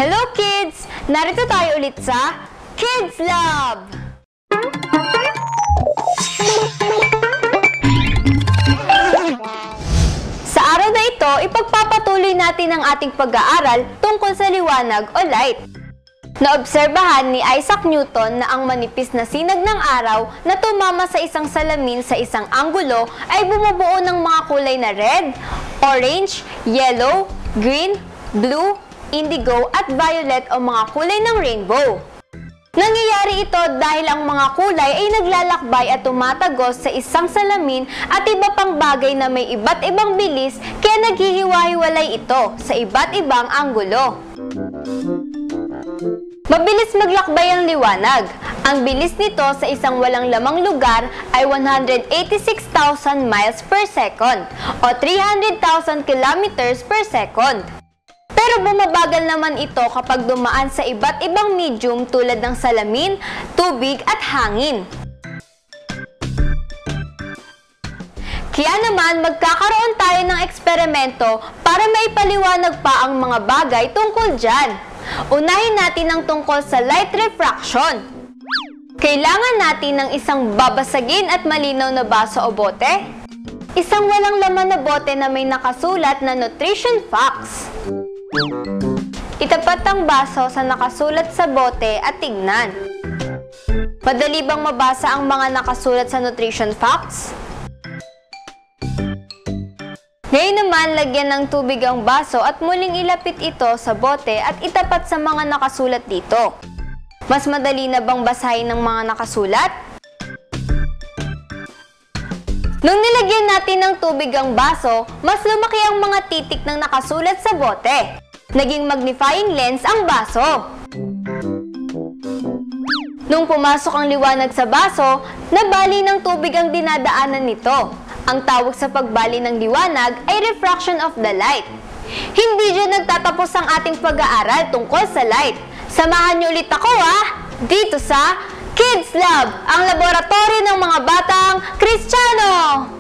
Hello kids! Narito tayo ulit sa Kids Lab! Sa araw na ito, ipagpapatuloy natin ang ating pag-aaral tungkol sa liwanag o light. Naobserbahan ni Isaac Newton na ang manipis na sinag ng araw na tumama sa isang salamin sa isang anggulo ay bumubuo ng mga kulay na red, orange, yellow, green, blue, indigo at violet o mga kulay ng rainbow. Nangyayari ito dahil ang mga kulay ay naglalakbay at tumatagos sa isang salamin at iba pang bagay na may iba't ibang bilis kaya naghihiwa-hiwalay ito sa iba't ibang anggulo. Mabilis maglakbay ang liwanag. Ang bilis nito sa isang walang lamang lugar ay 186,000 miles per second o 300,000 kilometers per second. Pero bumabagal naman ito kapag dumaan sa iba't ibang medium tulad ng salamin, tubig at hangin. Kaya naman magkakaroon tayo ng eksperimento para maipaliwanag pa ang mga bagay tungkol dyan. Unahin natin ang tungkol sa light refraction. Kailangan natin ng isang babasagin at malinaw na baso o bote. Isang walang laman na bote na may nakasulat na nutrition facts. Itapat ang baso sa nakasulat sa bote at tignan. Madali bang mabasa ang mga nakasulat sa nutrition facts? Ngayon naman, lagyan ng tubig ang baso at muling ilapit ito sa bote at itapat sa mga nakasulat dito. Mas madali na bang basahin ng mga nakasulat? Nung nilagyan natin ng tubig ang baso, mas lumaki ang mga titik ng nakasulat sa bote. Naging magnifying lens ang baso. Nung pumasok ang liwanag sa baso, nabali ng tubig ang dinadaanan nito. Ang tawag sa pagbali ng liwanag ay refraction of the light. Hindi dyan nagtatapos ang ating pag-aaral tungkol sa light. Samahan niyo ulit ako dito sa Kids Lab, ang laboratory ng mga batang Kristiyano!